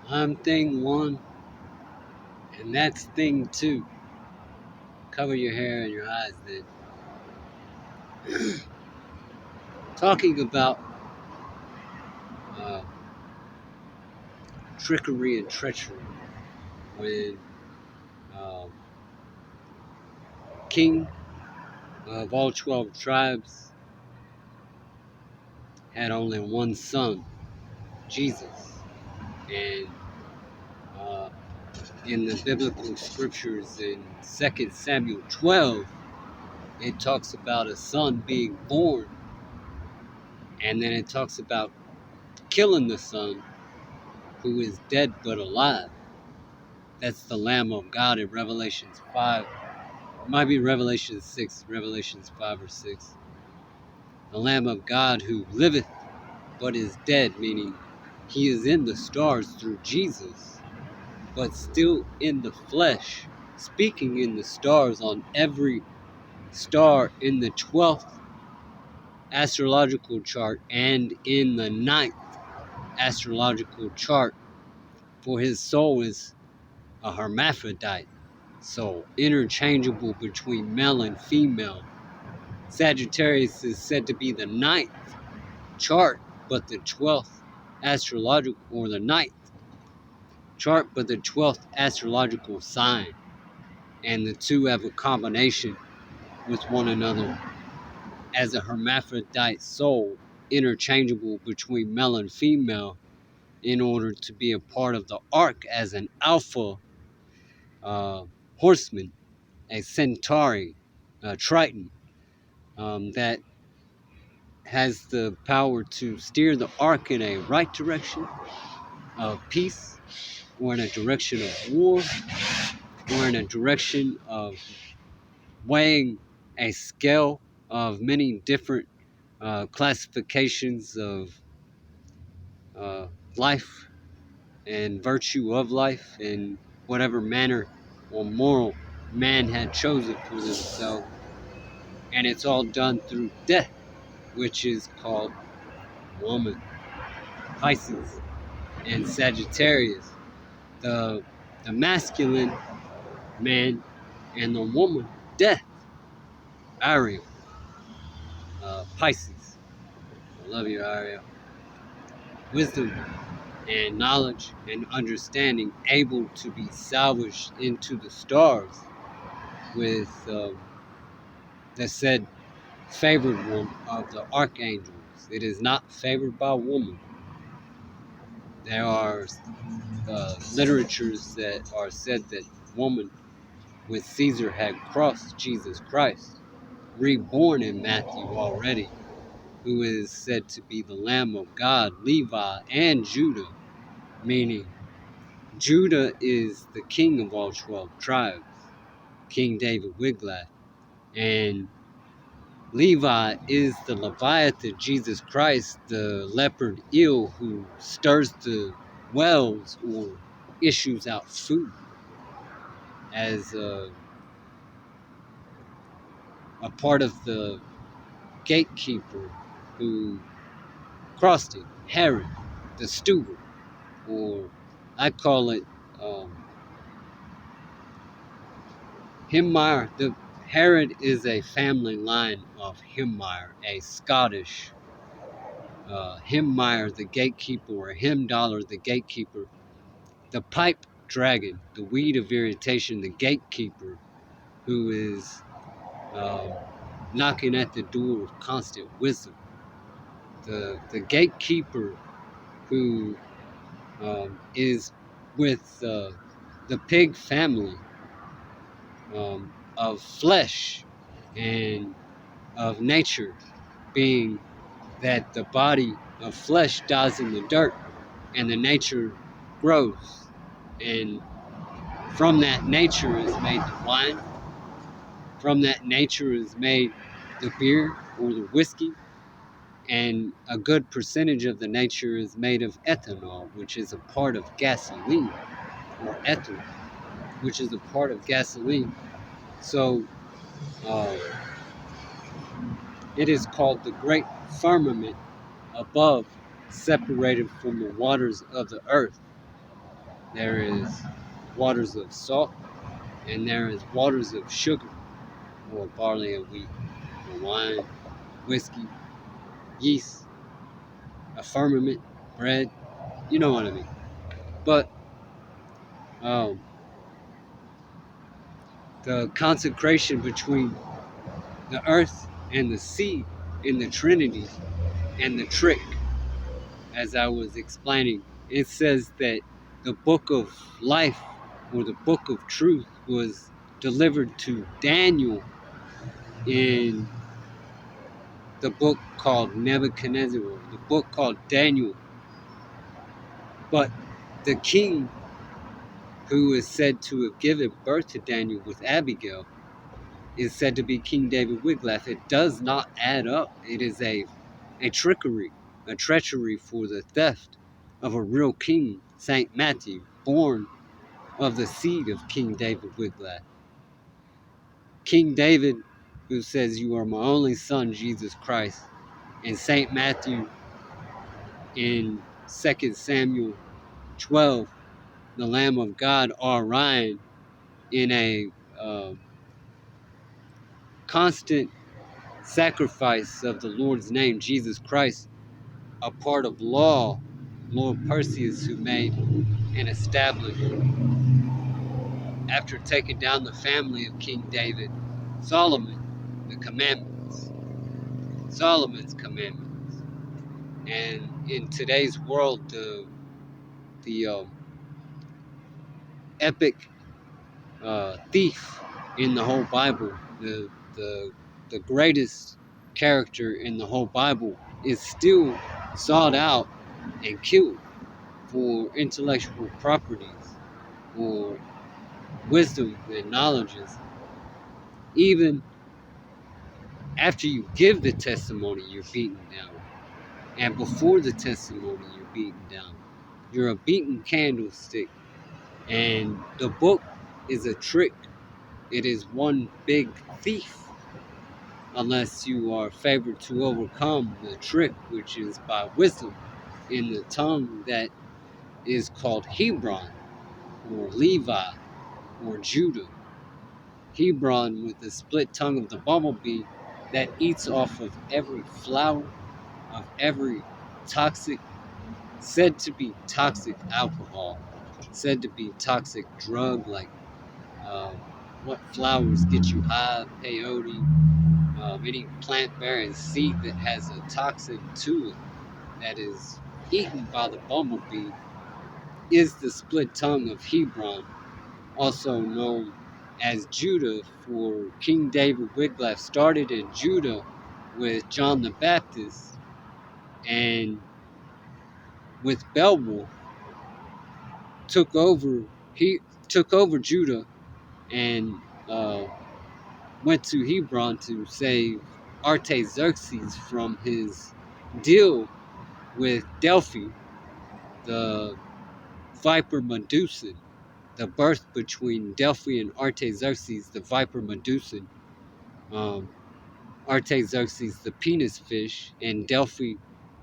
I'm thing one, and that's thing two. Cover your hair and your eyes then. Talking about uh, trickery and treachery when uh, King of all 12 tribes had only one son, Jesus. And uh, in the biblical scriptures in 2 Samuel 12, it talks about a son being born, and then it talks about killing the son who is dead but alive. That's the Lamb of God in Revelations 5. It might be Revelation 6, Revelations 5 or 6. The Lamb of God who liveth but is dead, meaning he is in the stars through Jesus, but still in the flesh, speaking in the stars on every star in the 12th astrological chart and in the 9th astrological chart, for his soul is a hermaphrodite, so interchangeable between male and female. Sagittarius is said to be the 9th chart, but the 12th astrological, or the 9th chart, but the 12th astrological sign, and the two have a combination with one another as a hermaphrodite soul, interchangeable between male and female, in order to be a part of the ark as an alpha horseman, a centauri, a triton, that has the power to steer the ark in a right direction of peace, or in a direction of war, or in a direction of weighing a scale of many different classifications of life and virtue of life in whatever manner or moral man had chosen for themselves. And it's all done through death, which is called woman, Pisces, and Sagittarius. The, the masculine man and the woman, death, Ariel, Pisces. I love you, Ariel. Wisdom and knowledge and understanding able to be salvaged into the stars with the said favored one of the archangels. It is not favored by woman. There are literatures that are said that woman with Caesar had crossed Jesus Christ, reborn in Matthew already, who is said to be the Lamb of God, Levi, and Judah, meaning Judah is the king of all 12 tribes, King David Wiglath, and Levi is the Leviathan, Jesus Christ, the leopard eel who stirs the wells or issues out food as a part of the gatekeeper who crossed it, Herod, the steward, or I call it Himmire. The Herod is a family line of Himmire, a Scottish Himmire, the gatekeeper, or Himdallar, the gatekeeper, the pipe dragon, the weed of irritation, the gatekeeper, who is um, knocking at the door of constant wisdom, the gatekeeper who is with the pig family of flesh and of nature, being that the body of flesh dies in the dirt and the nature grows, and from that nature is made the wine, from that nature is made the beer or the whiskey, and a good percentage of the nature is made of ethanol, which is a part of gasoline, or ethanol, which is a part of gasoline. So uh, it is called the great firmament above, separated from the waters of the earth. there is waters of salt, and there is waters of sugar, or barley and wheat, or wine, whiskey, yeast, a firmament, bread. You know what I mean. But um, the consecration between the earth and the sea in the Trinity and the trick, as I was explaining, it says that the book of life or the book of truth was delivered to Daniel in the book called Nebuchadnezzar, or the book called Daniel. But the king who is said to have given birth to Daniel with Abigail is said to be King David Wiglaf. It does not add up. It is a trickery, a treachery for the theft of a real king, Saint Matthew, born of the seed of King David Wiglaf. King David, who says, "You are my only son, Jesus Christ," and Saint Matthew in 2 Samuel 12, the Lamb of God, Orion, in a constant sacrifice of the Lord's name, Jesus Christ, a part of law, Lord Perseus, who made and established, after taking down the family of King David, Solomon, the commandments, Solomon's commandments. And in today's world, the epic thief in the whole Bible, the the greatest character in the whole Bible, is still sought out and killed for intellectual properties or wisdom and knowledges. Even after you give the testimony, you're beaten down. And before the testimony, you're beaten down. You're a beaten candlestick. And the book is a trick. It is one big thief, unless you are favored to overcome the trick, which is by wisdom in the tongue that is called Hebron, or Levi, or Judah. Hebron, with the split tongue of the bumblebee that eats off of every flower, of every toxic, said to be toxic alcohol, said to be toxic drug, like uh, what flowers get you high, peyote, any plant-bearing seed that has a toxin to it that is eaten by the bumblebee, is the split tongue of Hebron, also known as Judah, for King David Wiglaf started in Judah with John the Baptist, and with Beowulf he took over Judah and uh, went to Hebron to save Artaxerxes from his deal with Delphi, the Viper Medusan, the birth between Delphi and Artaxerxes, the Viper Medusan. Um, Artaxerxes, the penis fish, and Delphi,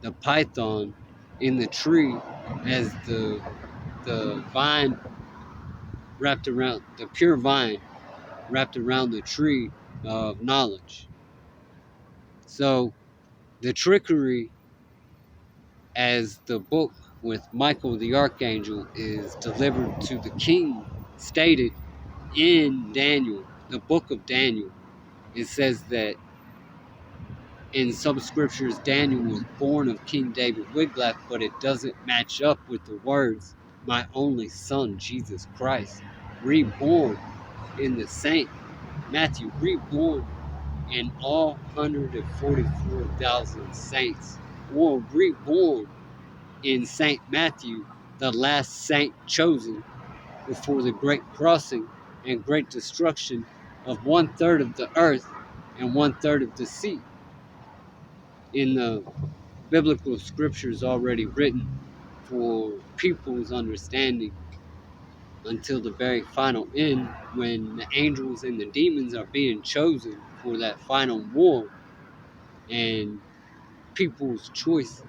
the python, in the tree, as the vine wrapped around, the pure vine wrapped around the tree of knowledge. So the trickery, as the book with Michael the archangel is delivered to the king, stated in Daniel, the book of Daniel, it says that in some scriptures Daniel was born of King David Wiglaf, but it doesn't match up with the words, "My only son, Jesus Christ," reborn in the saint Matthew, reborn in all 144,000 saints, or reborn in Saint Matthew, the last saint chosen before the great crossing and great destruction of 1/3 of the earth and 1/3 of the sea. In the biblical scriptures already written for people's understanding until the very final end, when the angels and the demons are being chosen for that final war, and people's choice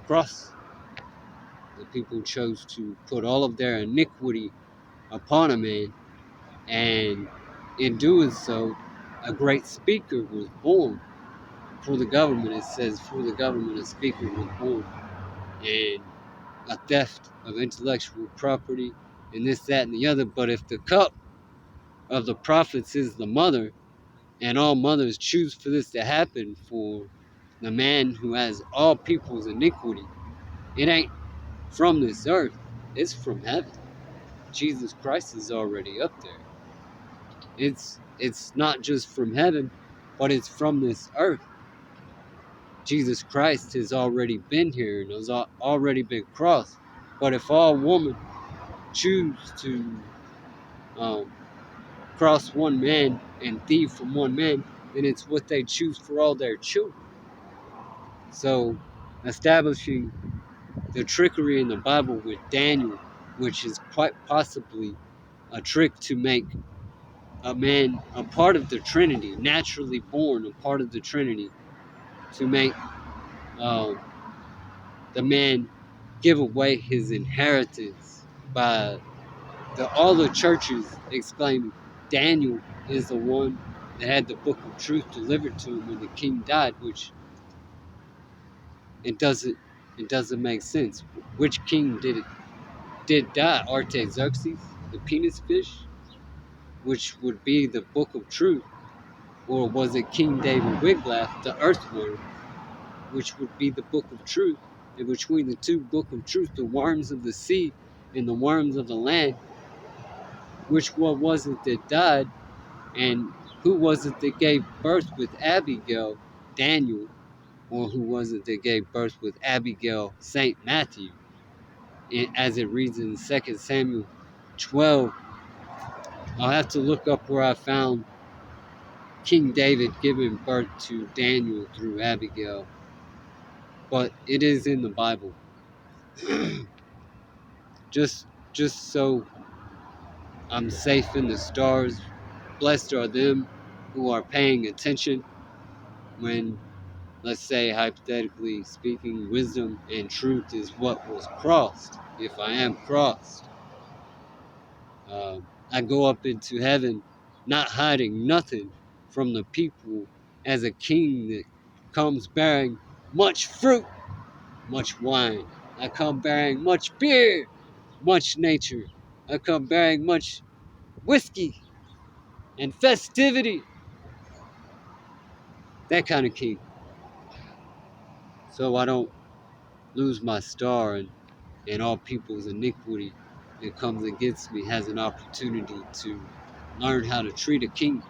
cross. The people chose to put all of their iniquity upon a man, and in doing so, a great speaker was born for the government. It says, for the government, a speaker was born, and a theft of intellectual property, and this, that, and the other. But if the cup of the prophets is the mother, and all mothers choose for this to happen for the man who has all people's iniquity, it ain't from this earth, it's from heaven. Jesus Christ is already up there. It's not just from heaven, but it's from this earth. Jesus Christ has already been here and has already been crossed. But if all women choose to um, cross one man and thieve from one man, then it's what they choose for all their children. So, establishing the trickery in the Bible with Daniel, which is quite possibly a trick to make a man a part of the Trinity, naturally born a part of the Trinity, to make uh, the man give away his inheritance by all the churches exclaiming Daniel is the one that had the book of truth delivered to him when the king died, which it doesn't make sense. Which king did die? Artaxerxes, the penis fish, which would be the book of truth, or was it King David Wiglaff, the earthworm, which would be the book of truth? And between the two book of truth, the worms of the sea and the worms of the land, which one was it that died? And who was it that gave birth with Abigail? Daniel. Or who was it that gave birth with Abigail? Saint Matthew. As it reads in 2 Samuel 12. I'll have to look up where I found King David giving birth to Daniel through Abigail. But it is in the Bible. just so I'm safe in the stars. Blessed are them who are paying attention when, let's say, hypothetically speaking, wisdom and truth is what was crossed. If I am crossed, I go up into heaven, not hiding nothing from the people, as a king that comes bearing much fruit, much wine. I come bearing much beer, much nature. I come bearing much whiskey and festivity. That kind of king. So I don't lose my star, and all people's iniquity that comes against me has an opportunity to learn how to treat a king.